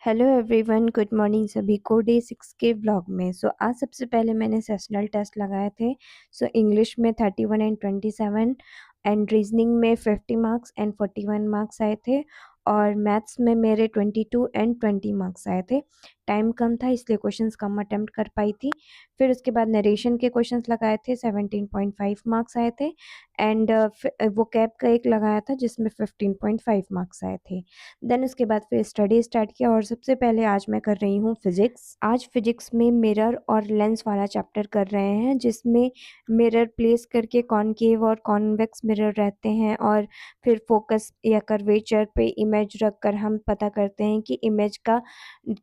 Hello everyone, good morning सभी को day 6 के व्लॉग में। आज सबसे पहले मैंने सेशनल टेस्ट लगाए थे। इंग्लिश में 31 एंड 27 एंड रीजनिंग में 50 मार्क्स एंड 41 मार्क्स आए थे। और मैथ्स में मेरे 22 एंड 20 मार्क्स आए थे। टाइम कम था इसलिए क्वेश्चंस कम अटेम्प्ट कर पाई थी। फिर उसके बाद नरेशन के क्वेश्चंस लगाए थे, 17.5 मार्क्स आए थे। एंड वो कैब का एक लगाया था जिसमें 15.5 मार्क्स आए थे। देन उसके बाद फिर स्टडी स्टार्ट किया और सबसे पहले आज मैं कर रही हूँ फिजिक्स। आज फिजिक्स में मिरर और लेंस वाला चैप्टर कर रहे हैं, जिसमें मिरर प्लेस करके कॉनकेव और कॉन्वेक्स मिरर रहते हैं और फिर फोकस या कर्वेचर पे इमेज रखकर हम पता करते हैं कि इमेज का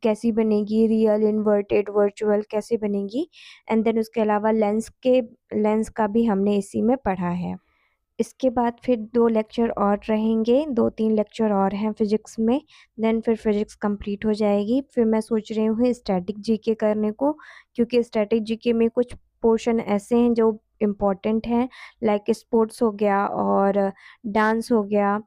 कैसी बनेगी, रियल, इन्वर्टेड, वर्चुअल कैसे बनेगी। एंड देन उसके अलावा लेंस का भी हमने इसी में पढ़ा है। इसके बाद फिर 2 लेक्चर और रहेंगे, 2-3 लेक्चर और हैं फिजिक्स में। देन फिर फिजिक्स कंप्लीट हो जाएगी। फिर मैं सोच रही हूँ स्टैटिक जीके करने को, क्योंकि स्टैटिक जीके में कुछ पोर्शन ऐसे हैं जो इम्पोर्टेंट हैं, लाइक स्पोर्ट्स हो गया और डांस हो गया,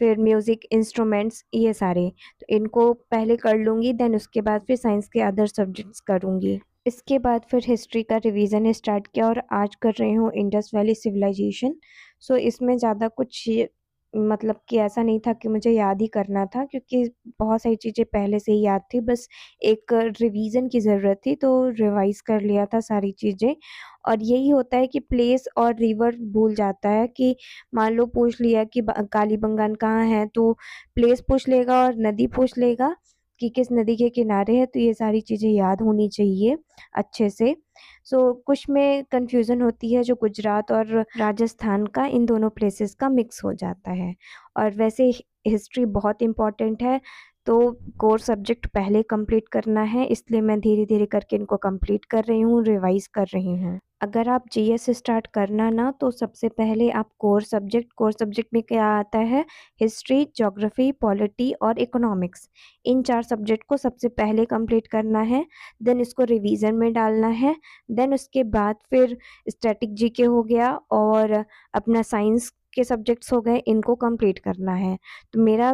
फिर म्यूज़िक इंस्ट्रूमेंट्स, ये सारे। तो इनको पहले कर लूँगी, देन उसके बाद फिर साइंस के अदर सब्जेक्ट्स करूँगी। इसके बाद फिर हिस्ट्री का रिवीजन स्टार्ट किया और आज कर रही हूँ इंडस वैली सिविलाइजेशन। इसमें ज़्यादा कुछ मतलब कि ऐसा नहीं था कि मुझे याद ही करना था, क्योंकि बहुत सारी चीज़ें पहले से ही याद थी, बस एक रिवीजन की ज़रूरत थी, तो रिवाइज कर लिया था सारी चीज़ें। और यही होता है कि प्लेस और रिवर भूल जाता है, कि मान लो पूछ लिया कि कालीबंगान कहाँ है, तो प्लेस पूछ लेगा और नदी पूछ लेगा कि किस नदी के किनारे है, तो ये सारी चीज़ें याद होनी चाहिए अच्छे से। कुछ में कन्फ्यूज़न होती है, जो गुजरात और राजस्थान का, इन दोनों प्लेसेस का मिक्स हो जाता है। और वैसे हिस्ट्री बहुत इम्पॉर्टेंट है, तो कोर सब्जेक्ट पहले कंप्लीट करना है, इसलिए मैं धीरे-धीरे करके इनको कंप्लीट कर रही हूँ, रिवाइज़ कर रही हूँ। अगर आप जीएस स्टार्ट करना ना, तो सबसे पहले आप कोर सब्जेक्ट में क्या आता है, हिस्ट्री, ज्योग्राफी, पॉलिटी और इकोनॉमिक्स, इन 4 सब्जेक्ट को सबसे पहले कंप्लीट करना है। देन इसको रिवीजन में डालना है। देन उसके बाद फिर स्टैटिक जीके हो गया और अपना साइंस के सब्जेक्ट्स हो गए, इनको कंप्लीट करना है। तो मेरा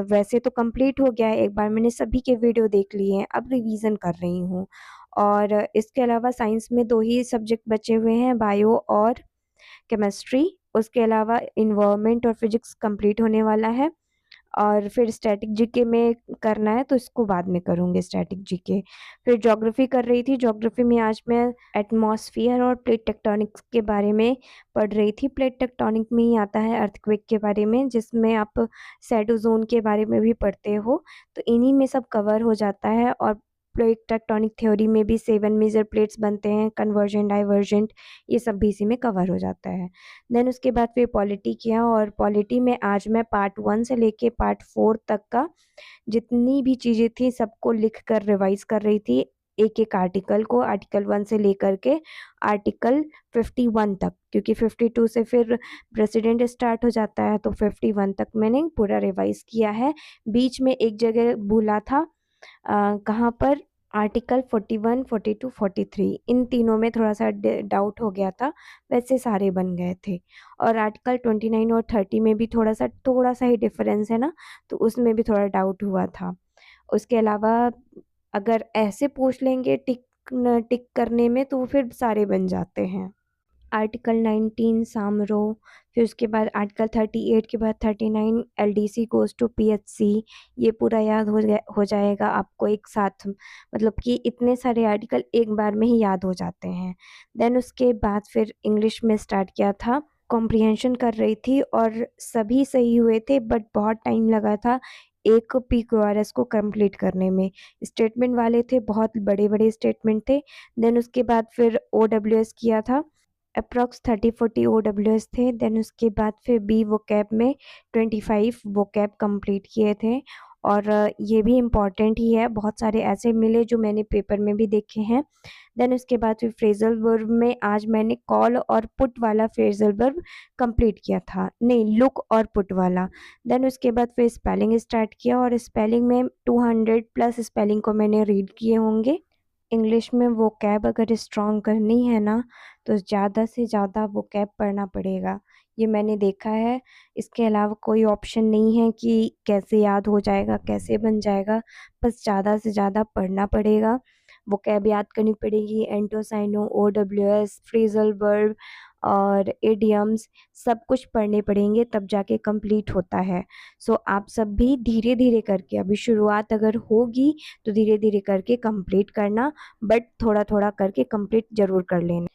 वैसे तो कंप्लीट हो गया है, एक बार मैंने सभी के वीडियो देख लिए हैं, अब रिवीजन कर रही हूँ। और इसके अलावा साइंस में 2 ही सब्जेक्ट बचे हुए हैं, बायो और केमिस्ट्री। उसके अलावा एनवायरनमेंट और फिजिक्स कंप्लीट होने वाला है। और फिर स्टैटिक जीके में करना है, तो इसको बाद में करूँगी स्टैटिक जीके। फिर ज्योग्राफी कर रही थी, ज्योग्राफी में आज मैं एटमॉस्फेयर और प्लेट टेक्टोनिक्स के बारे में पढ़ रही थी। प्लेट टेक्टोनिक में ही आता है अर्थक्वेक के बारे में, जिसमें आप सैडो ज़ोन के बारे में भी पढ़ते हो, तो इन्हीं में सब कवर हो जाता है। और प्लेट टेक्टोनिक थ्योरी में भी 7 मेजर प्लेट्स बनते हैं, कन्वर्जेंट, डाइवर्जेंट, ये सब भी इसी में कवर हो जाता है। देन उसके बाद फिर पॉलिटी किया, और पॉलिटी में आज मैं पार्ट 1 से लेके पार्ट 4 तक का जितनी भी चीज़ें थी सबको लिख कर रिवाइज़ कर रही थी, एक-एक आर्टिकल को, आर्टिकल 1 से लेकर के आर्टिकल 51 तक, क्योंकि 52 से फिर प्रेसिडेंट स्टार्ट हो जाता है, तो 51 तक मैंने पूरा रिवाइज़ किया है। बीच में एक जगह भूला था, कहाँ पर, आर्टिकल 41, 42, 43, इन तीनों में थोड़ा-सा डाउट हो गया था, वैसे सारे बन गए थे। और आर्टिकल 29 और 30 में भी थोड़ा-सा ही डिफ़रेंस है ना, तो उसमें भी थोड़ा डाउट हुआ था। उसके अलावा अगर ऐसे पूछ लेंगे टिक करने में, तो फिर सारे बन जाते हैं। आर्टिकल 19 सामरो, फिर उसके बाद आर्टिकल 38 के बाद 39 एलडीसी गोज़ टू पीएचसी, ये पूरा याद हो जाएगा आपको एक साथ, मतलब कि इतने सारे आर्टिकल एक बार में ही याद हो जाते हैं। देन उसके बाद फिर इंग्लिश में स्टार्ट किया था, कॉम्प्रिहेंशन कर रही थी और सभी सही हुए थे, बट बहुत टाइम लगा था एक पीक्यूआरएस को कंप्लीट करने में। स्टेटमेंट वाले थे, बहुत बड़े-बड़े स्टेटमेंट थे। देन उसके बाद फिर ओडब्ल्यूएस किया था, अप्रॉक्स 30-40 ओडब्ल्यूएस थे। देन उसके बाद फिर बी वोकैब में 25 वोकैब कंप्लीट किए थे। और ये भी इम्पॉर्टेंट ही है, बहुत सारे ऐसे मिले जो मैंने पेपर में भी देखे हैं। देन उसके बाद फिर फ्रेजल वर्ब में आज मैंने कॉल और पुट वाला फ्रेजल वर्ब कंप्लीट किया था, नहीं, लुक और पुट वाला। देन उसके बाद फिर स्पेलिंग स्टार्ट किया, और स्पेलिंग में 200 प्लस स्पेलिंग को मैंने रीड किए होंगे। इंग्लिश में वोकैब अगर स्ट्रॉन्ग करनी है ना, तो ज़्यादा से ज़्यादा वोकैब पढ़ना पड़ेगा। ये मैंने देखा है। इसके अलावा कोई ऑप्शन नहीं है कि कैसे याद हो जाएगा, कैसे बन जाएगा। बस ज़्यादा से ज़्यादा पढ़ना पड़ेगा, वोकैब याद करनी पड़ेगी, एंटोसाइनो, ओडब्ल्यूएस, फ्रेजल वर्ब और इडियम्स सब कुछ पढ़ने पड़ेंगे, तब जाके कंप्लीट होता है। सो आप सब भी धीरे धीरे करके, अभी शुरुआत अगर होगी तो धीरे धीरे करके कंप्लीट करना, बट थोड़ा थोड़ा करके कंप्लीट ज़रूर कर लेना।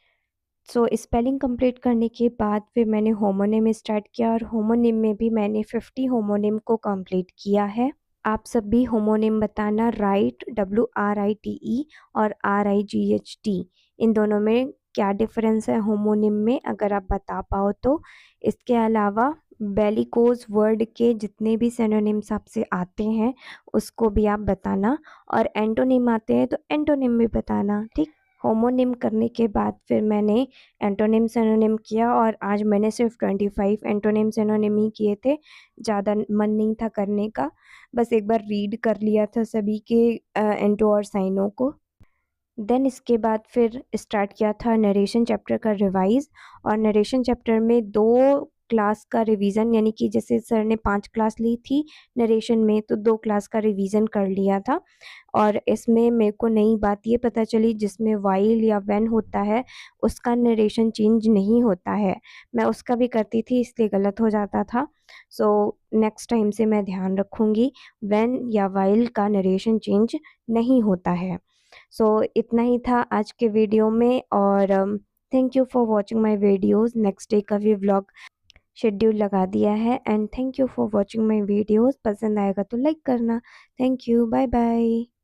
सो स्पेलिंग कंप्लीट करने के बाद फिर मैंने होमोनिम स्टार्ट किया, और होमोनिम में भी मैंने 50 होमोनिम को कंप्लीट किया है। आप सब भी होमोनिम बताना, राइट, WRITE और RIGHT, इन दोनों में क्या डिफरेंस है होमोनिम में, अगर आप बता पाओ तो। इसके अलावा बेलिकोज वर्ड के जितने भी सिनोनिम्स आपसे आते हैं उसको भी आप बताना, और एंटोनिम आते हैं तो एंटोनिम भी बताना, ठीक। होमोनिम करने के बाद फिर मैंने एंटोनिम सिनोनिम किया, और आज मैंने सिर्फ 25 एंटोनिम सिनोनिम ही किए थे, ज़्यादा मन नहीं था करने का। बस एक बार रीड कर लिया था सभी के एंटो और साइनों को। देन इसके बाद फिर स्टार्ट किया था नरेशन चैप्टर का रिवाइज, और नरेशन चैप्टर में 2 क्लास का रिवीजन, यानी कि जैसे सर ने 5 क्लास ली थी नरेशन में, तो 2 क्लास का रिवीजन कर लिया था। और इसमें मेरे को नई बात ये पता चली, जिसमें वाइल या व्हेन होता है उसका नरेशन चेंज नहीं होता है। मैं उसका भी करती थी, इसलिए गलत हो जाता था। सो नेक्स्ट टाइम से मैं ध्यान रखूँगी, व्हेन या वाइल का नरेशन चेंज नहीं होता है। सो इतना ही था आज के वीडियो में, और thank you for watching my videos. Next day का भी व्लॉग शेड्यूल लगा दिया है, and thank you for watching my videos. पसंद आएगा तो लाइक करना। Thank you, bye bye.